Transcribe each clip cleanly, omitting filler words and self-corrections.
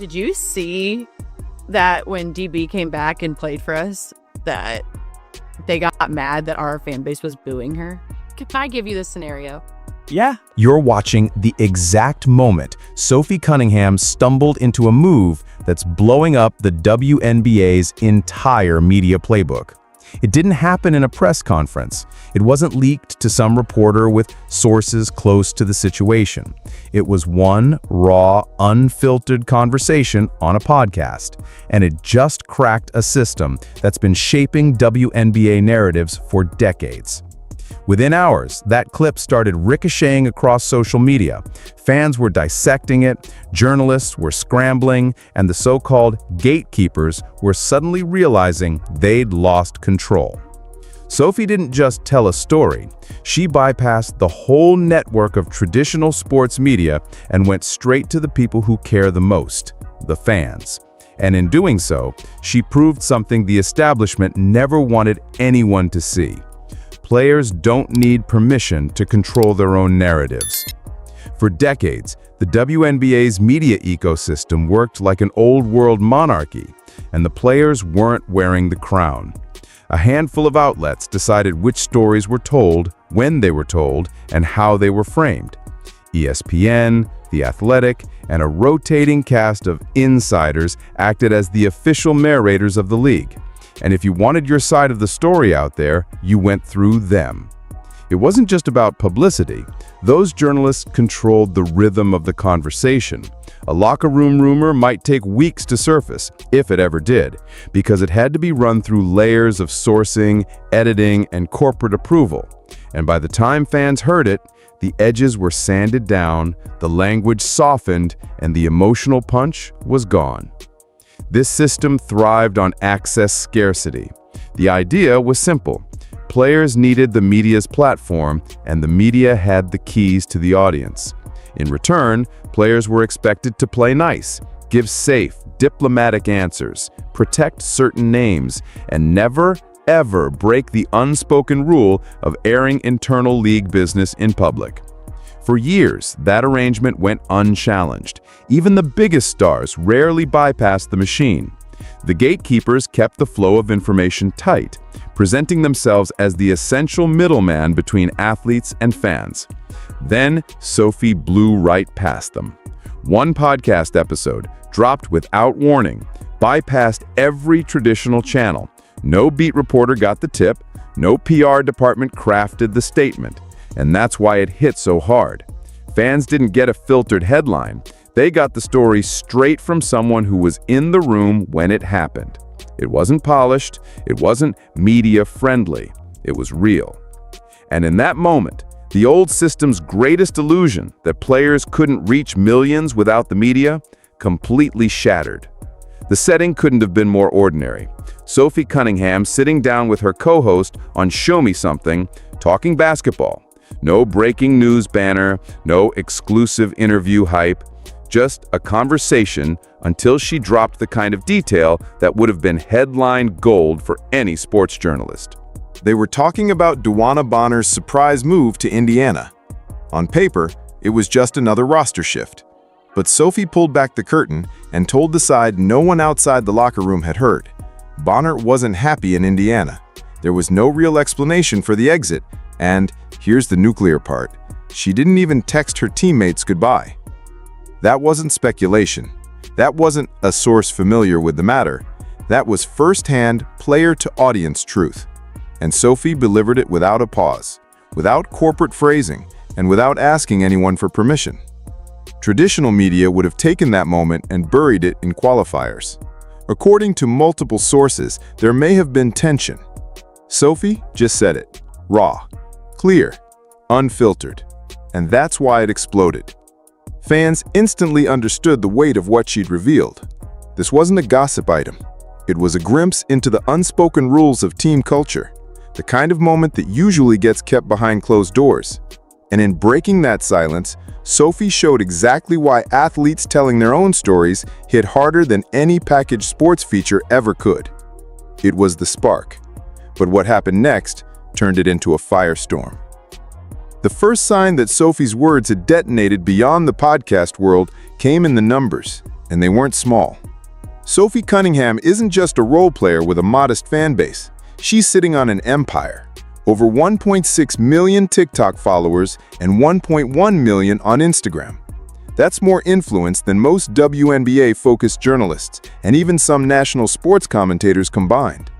Did you see that when DB came back and played for us, that they got mad that our fan base was booing her? Can I give you this scenario? Yeah. You're watching the exact moment Sophie Cunningham stumbled into a move that's blowing up the WNBA's entire media playbook. It didn't happen in a press conference. It wasn't leaked to some reporter with sources close to the situation. It was one raw, unfiltered conversation on a podcast, and it just cracked a system that's been shaping WNBA narratives for decades. Within hours, that clip started ricocheting across social media. Fans were dissecting it, journalists were scrambling, and the so-called gatekeepers were suddenly realizing they'd lost control. Sophie didn't just tell a story. She bypassed the whole network of traditional sports media and went straight to the people who care the most, the fans. And in doing so, she proved something the establishment never wanted anyone to see. Players don't need permission to control their own narratives. For decades, the WNBA's media ecosystem worked like an old-world monarchy, and the players weren't wearing the crown. A handful of outlets decided which stories were told, when they were told, and how they were framed. ESPN, The Athletic, and a rotating cast of insiders acted as the official narrators of the league. And if you wanted your side of the story out there, you went through them. It wasn't just about publicity. Those journalists controlled the rhythm of the conversation. A locker room rumor might take weeks to surface, if it ever did, because it had to be run through layers of sourcing, editing, and corporate approval. And by the time fans heard it, the edges were sanded down, the language softened, and the emotional punch was gone. This system thrived on access scarcity. The idea was simple. Players needed the media's platform, and the media had the keys to the audience. In return, players were expected to play nice, give safe, diplomatic answers, protect certain names, and never, ever break the unspoken rule of airing internal league business in public. For years, that arrangement went unchallenged. Even the biggest stars rarely bypassed the machine. The gatekeepers kept the flow of information tight, presenting themselves as the essential middleman between athletes and fans. Then, Sophie blew right past them. One podcast episode, dropped without warning, bypassed every traditional channel. No beat reporter got the tip, no PR department crafted the statement. And that's why it hit so hard. Fans didn't get a filtered headline. They got the story straight from someone who was in the room when it happened. It wasn't polished. It wasn't media-friendly. It was real. And in that moment, the old system's greatest illusion that players couldn't reach millions without the media completely shattered. The setting couldn't have been more ordinary. Sophie Cunningham sitting down with her co-host on Show Me Something, talking basketball. No breaking news banner, no exclusive interview hype, just a conversation until she dropped the kind of detail that would have been headline gold for any sports journalist. They were talking about DeWanna Bonner's surprise move to Indiana. On paper, it was just another roster shift. But Sophie pulled back the curtain and told the side no one outside the locker room had heard. Bonner wasn't happy in Indiana. There was no real explanation for the exit, and here's the nuclear part. She didn't even text her teammates goodbye. That wasn't speculation. That wasn't a source familiar with the matter. That was first-hand, player-to-audience truth. And Sophie delivered it without a pause, without corporate phrasing, and without asking anyone for permission. Traditional media would have taken that moment and buried it in qualifiers. According to multiple sources, there may have been tension. Sophie just said it. Raw, clear, unfiltered. And that's why it exploded. Fans instantly understood the weight of what she'd revealed. This wasn't a gossip item. It was a glimpse into the unspoken rules of team culture, the kind of moment that usually gets kept behind closed doors. And in breaking that silence, Sophie showed exactly why athletes telling their own stories hit harder than any packaged sports feature ever could. It was the spark. But what happened next turned it into a firestorm. The first sign that Sophie's words had detonated beyond the podcast world came in the numbers. and they weren't small. Sophie Cunningham isn't just a role player with a modest fan base. She's sitting on an empire. Over 1.6 million TikTok followers and 1.1 million on Instagram. That's more influence than most WNBA-focused journalists and even some national sports commentators combined.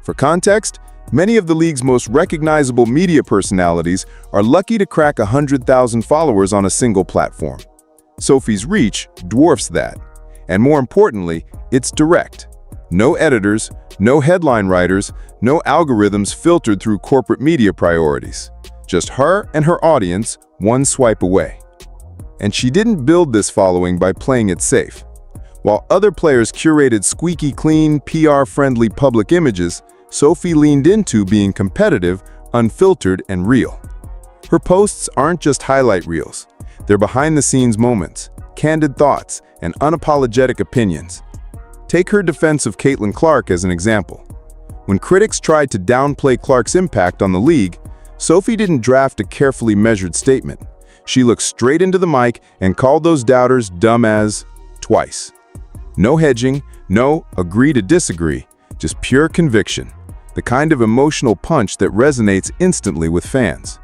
For context, many of the league's most recognizable media personalities are lucky to crack 100,000 followers on a single platform. Sophie's reach dwarfs that. And more importantly, it's direct. No editors, no headline writers, no algorithms filtered through corporate media priorities. Just her and her audience, one swipe away. And she didn't build this following by playing it safe. While other players curated squeaky clean, PR-friendly public images, Sophie leaned into being competitive, unfiltered, and real. Her posts aren't just highlight reels. They're behind-the-scenes moments, candid thoughts, and unapologetic opinions. Take her defense of Caitlin Clark as an example. When critics tried to downplay Clark's impact on the league, Sophie didn't draft a carefully measured statement. She looked straight into the mic and called those doubters dumb as twice. No hedging, no agree to disagree, just pure conviction. The kind of emotional punch that resonates instantly with fans.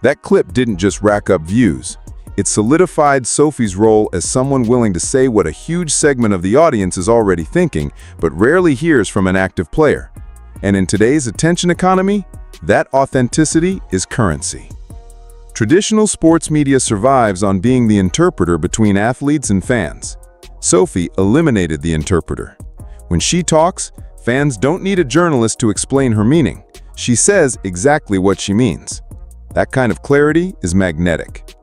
That clip didn't just rack up views. It solidified Sophie's role as someone willing to say what a huge segment of the audience is already thinking, but rarely hears from an active player. And in today's attention economy, that authenticity is currency. Traditional sports media survives on being the interpreter between athletes and fans. Sophie eliminated the interpreter. When she talks, fans don't need a journalist to explain her meaning. She says exactly what she means. That kind of clarity is magnetic.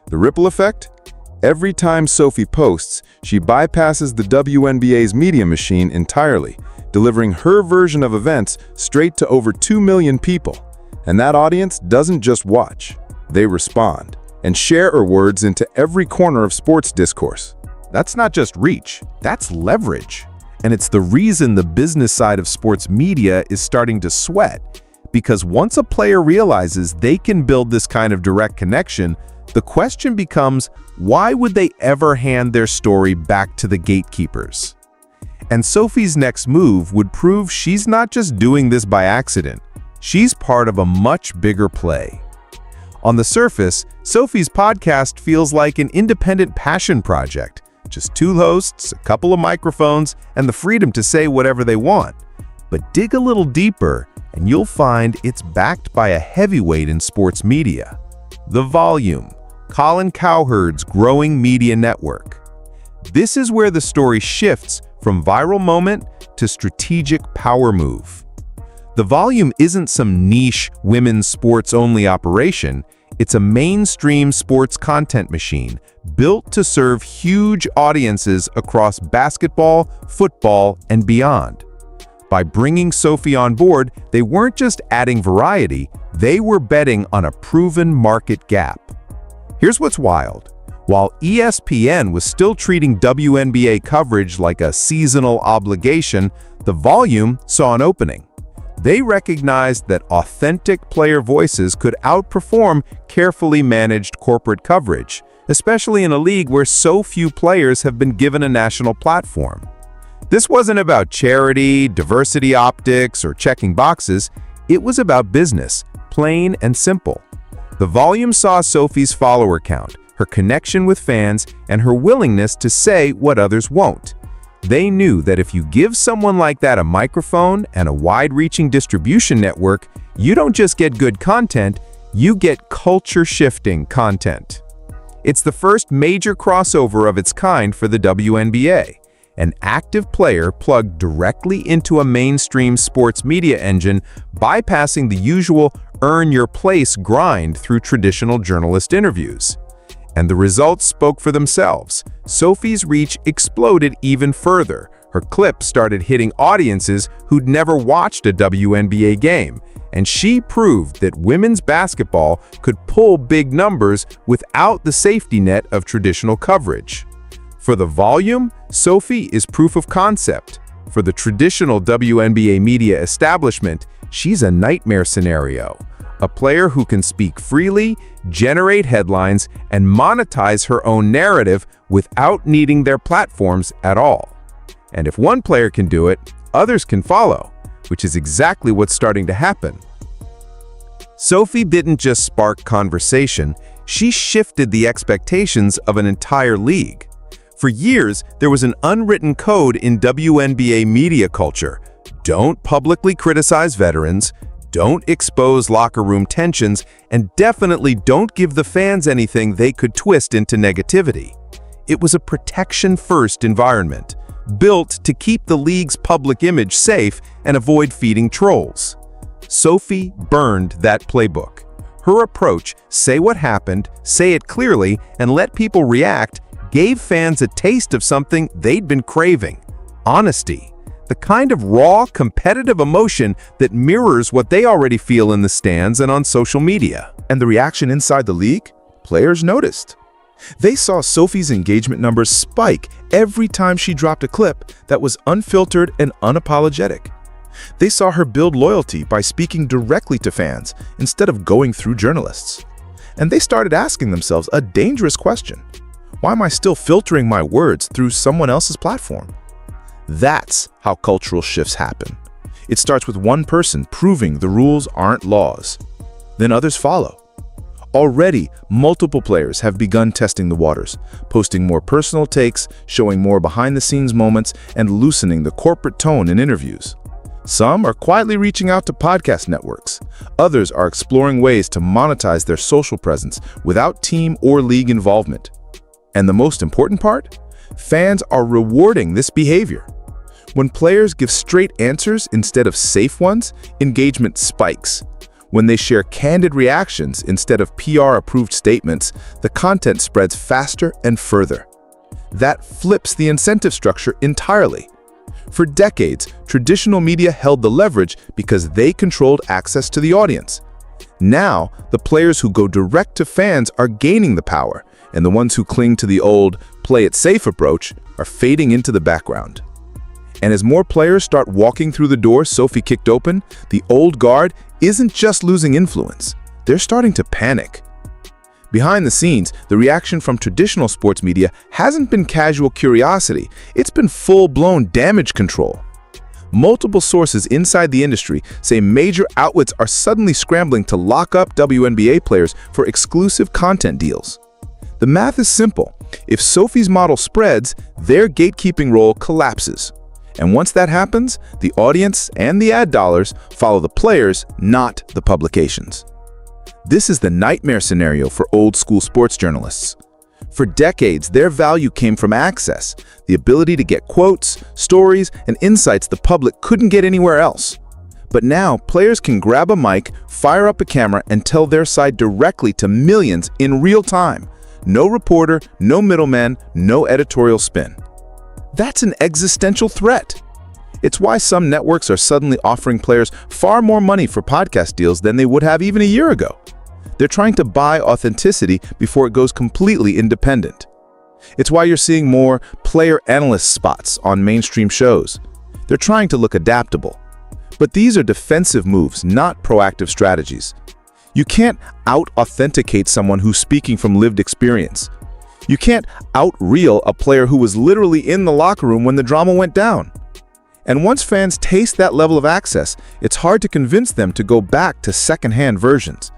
The ripple effect? Every time Sophie posts, she bypasses the WNBA's media machine entirely, delivering her version of events straight to over 2 million people. And that audience doesn't just watch. They respond and share her words into every corner of sports discourse. That's not just reach, that's leverage. And it's the reason the business side of sports media is starting to sweat. Because once a player realizes they can build this kind of direct connection, the question becomes, why would they ever hand their story back to the gatekeepers? And Sophie's next move would prove she's not just doing this by accident. She's part of a much bigger play. On the surface, Sophie's podcast feels like an independent passion project. Just 2 hosts, a couple of microphones, and the freedom to say whatever they want. But dig a little deeper, and you'll find it's backed by a heavyweight in sports media. The Volume, Colin Cowherd's growing media network. This is where the story shifts from viral moment to strategic power move. The Volume isn't some niche women's sports-only operation. It's a mainstream sports content machine built to serve huge audiences across basketball, football, and beyond. By bringing Sophie on board, they weren't just adding variety, they were betting on a proven market gap. Here's what's wild. While ESPN was still treating WNBA coverage like a seasonal obligation, the Volume saw an opening. They recognized that authentic player voices could outperform carefully managed corporate coverage, especially in a league where so few players have been given a national platform. This wasn't about charity, diversity optics, or checking boxes. It was about business, plain and simple. The Volume saw Sophie's follower count, her connection with fans, and her willingness to say what others won't. They knew that if you give someone like that a microphone and a wide-reaching distribution network, you don't just get good content, you get culture-shifting content. It's the first major crossover of its kind for the WNBA. An active player plugged directly into a mainstream sports media engine, bypassing the usual earn-your-place grind through traditional journalist interviews. And the results spoke for themselves. Sophie's reach exploded even further. Her clips started hitting audiences who'd never watched a WNBA game, and she proved that women's basketball could pull big numbers without the safety net of traditional coverage. For the Volume, Sophie is proof of concept. For the traditional WNBA media establishment, She's a nightmare scenario. A player who can speak freely, generate headlines, and monetize her own narrative without needing their platforms at all. And if one player can do it, others can follow, which is exactly what's starting to happen. Sophie didn't just spark conversation, she shifted the expectations of an entire league. For years, there was an unwritten code in WNBA media culture. Don't publicly criticize veterans, don't expose locker room tensions, and definitely don't give the fans anything they could twist into negativity. It was a protection-first environment, built to keep the league's public image safe and avoid feeding trolls. Sophie burned that playbook. Her approach, say what happened, say it clearly, and let people react, gave fans a taste of something they'd been craving: honesty. The kind of raw, competitive emotion that mirrors what they already feel in the stands and on social media. And the reaction inside the league? Players noticed. They saw Sophie's engagement numbers spike every time she dropped a clip that was unfiltered and unapologetic. They saw her build loyalty by speaking directly to fans instead of going through journalists. And they started asking themselves a dangerous question: why am I still filtering my words through someone else's platform? That's how cultural shifts happen. It starts with one person proving the rules aren't laws. Then others follow. Already, multiple players have begun testing the waters, posting more personal takes, showing more behind-the-scenes moments, and loosening the corporate tone in interviews. Some are quietly reaching out to podcast networks. Others are exploring ways to monetize their social presence without team or league involvement. And the most important part? Fans are rewarding this behavior. When players give straight answers instead of safe ones, engagement spikes. When they share candid reactions instead of PR-approved statements, the content spreads faster and further. That flips the incentive structure entirely. For decades, traditional media held the leverage because they controlled access to the audience. Now, the players who go direct to fans are gaining the power, and the ones who cling to the old play-it-safe approach are fading into the background. And as more players start walking through the door Sophie kicked open, the old guard isn't just losing influence, they're starting to panic. Behind the scenes, the reaction from traditional sports media hasn't been casual curiosity, it's been full-blown damage control. Multiple sources inside the industry say major outlets are suddenly scrambling to lock up WNBA players for exclusive content deals. The math is simple. If Sophie's model spreads, their gatekeeping role collapses. And once that happens, the audience and the ad dollars follow the players, not the publications. This is the nightmare scenario for old-school sports journalists. For decades, their value came from access, the ability to get quotes, stories, and insights the public couldn't get anywhere else. But now, players can grab a mic, fire up a camera, and tell their side directly to millions in real time. No reporter, no middleman, no editorial spin. That's an existential threat. It's why some networks are suddenly offering players far more money for podcast deals than they would have even a year ago. They're trying to buy authenticity before it goes completely independent. It's why you're seeing more player analyst spots on mainstream shows. They're trying to look adaptable. But these are defensive moves, not proactive strategies. You can't out-authenticate someone who's speaking from lived experience. You can't out-real a player who was literally in the locker room when the drama went down. And once fans taste that level of access, it's hard to convince them to go back to second-hand versions.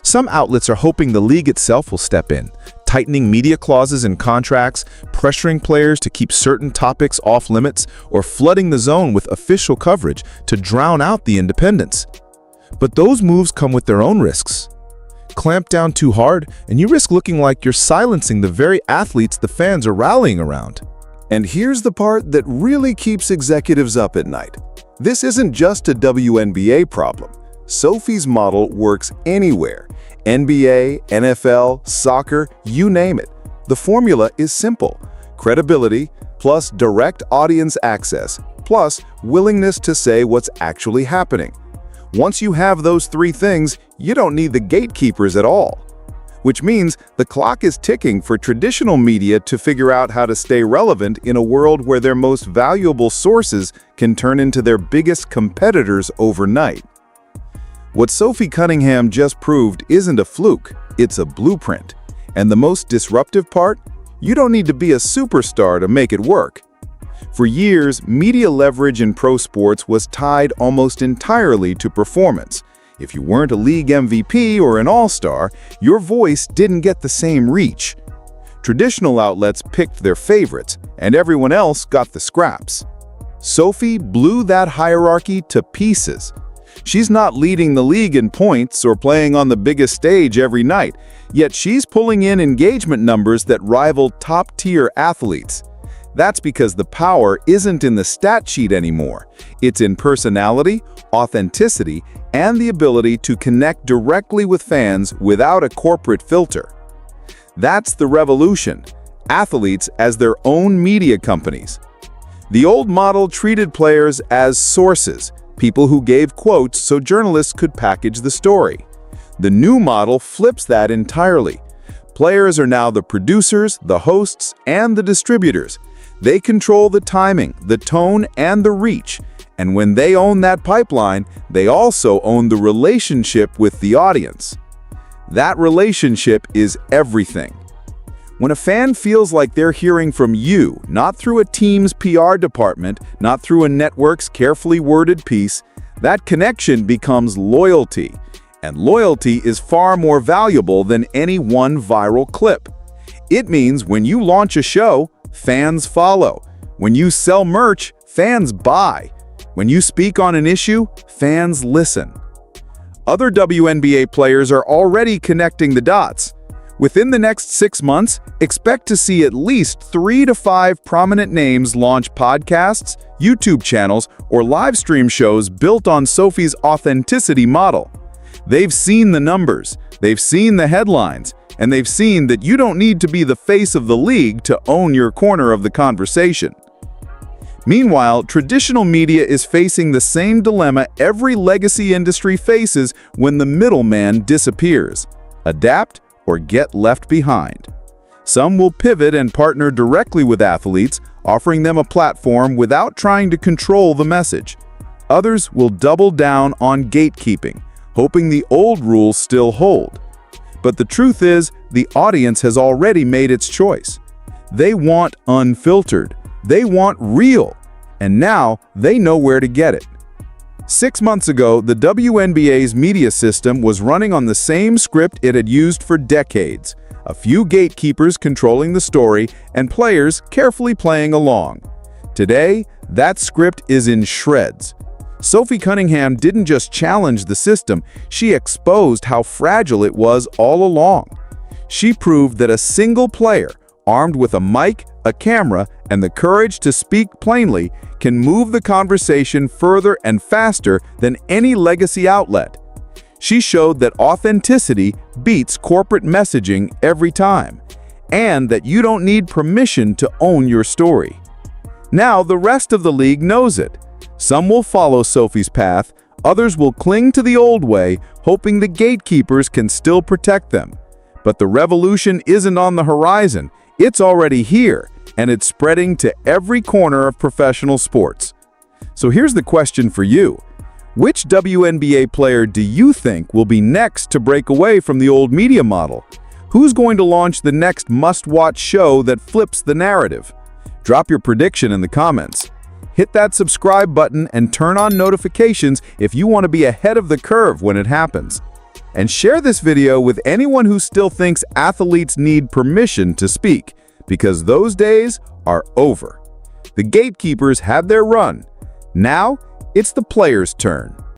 Some outlets are hoping the league itself will step in, tightening media clauses in contracts, pressuring players to keep certain topics off limits, or flooding the zone with official coverage to drown out the independents. But those moves come with their own risks. Clamp down too hard, and you risk looking like you're silencing the very athletes the fans are rallying around. And here's the part that really keeps executives up at night. This isn't just a WNBA problem. Sophie's model works anywhere. NBA, NFL, soccer, you name it. The formula is simple. Credibility plus direct audience access plus willingness to say what's actually happening. Once you have those three things, you don't need the gatekeepers at all. which means the clock is ticking for traditional media to figure out how to stay relevant in a world where their most valuable sources can turn into their biggest competitors overnight. What Sophie Cunningham just proved isn't a fluke, it's a blueprint. And the most disruptive part? You don't need to be a superstar to make it work. For years, media leverage in pro sports was tied almost entirely to performance. If you weren't a league MVP or an all-star, your voice didn't get the same reach. Traditional outlets picked their favorites, and everyone else got the scraps. Sophie blew that hierarchy to pieces. She's not leading the league in points or playing on the biggest stage every night, yet she's pulling in engagement numbers that rival top-tier athletes. That's because the power isn't in the stat sheet anymore. It's in personality, authenticity, and the ability to connect directly with fans without a corporate filter. That's the revolution. Athletes as their own media companies. The old model treated players as sources, people who gave quotes so journalists could package the story. The new model flips that entirely. Players are now the producers, the hosts, and the distributors. They control the timing, the tone, and the reach. And when they own that pipeline, they also own the relationship with the audience. That relationship is everything. When a fan feels like they're hearing from you, not through a team's PR department, not through a network's carefully worded piece, that connection becomes loyalty. And loyalty is far more valuable than any one viral clip. It means when you launch a show, fans follow. When you sell merch, fans buy. When you speak on an issue, fans listen. Other WNBA players are already connecting the dots. Within the next 6 months, expect to see at least 3 to 5 prominent names launch podcasts, YouTube channels, or live stream shows built on Sophie's authenticity model. They've seen the numbers, they've seen the headlines, and they've seen that you don't need to be the face of the league to own your corner of the conversation. Meanwhile, traditional media is facing the same dilemma every legacy industry faces when the middleman disappears: adapt or get left behind. Some will pivot and partner directly with athletes, offering them a platform without trying to control the message. Others will double down on gatekeeping, hoping the old rules still hold. But the truth is, the audience has already made its choice. They want unfiltered. They want real. And now they know where to get it. 6 months ago, the WNBA's media system was running on the same script it had used for decades. A few gatekeepers controlling the story and players carefully playing along. Today, that script is in shreds. Sophie Cunningham didn't just challenge the system, she exposed how fragile it was all along. She proved that a single player, armed with a mic, a camera, and the courage to speak plainly, can move the conversation further and faster than any legacy outlet. She showed that authenticity beats corporate messaging every time, and that you don't need permission to own your story. Now the rest of the league knows it. Some will follow Sophie's path, others will cling to the old way, hoping the gatekeepers can still protect them. But the revolution isn't on the horizon, it's already here, and it's spreading to every corner of professional sports. So here's the question for you. Which WNBA player do you think will be next to break away from the old media model? Who's going to launch the next must-watch show that flips the narrative? Drop your prediction in the comments. Hit that subscribe button and turn on notifications if you want to be ahead of the curve when it happens. And share this video with anyone who still thinks athletes need permission to speak, because those days are over. The gatekeepers had their run. Now, it's the players' turn.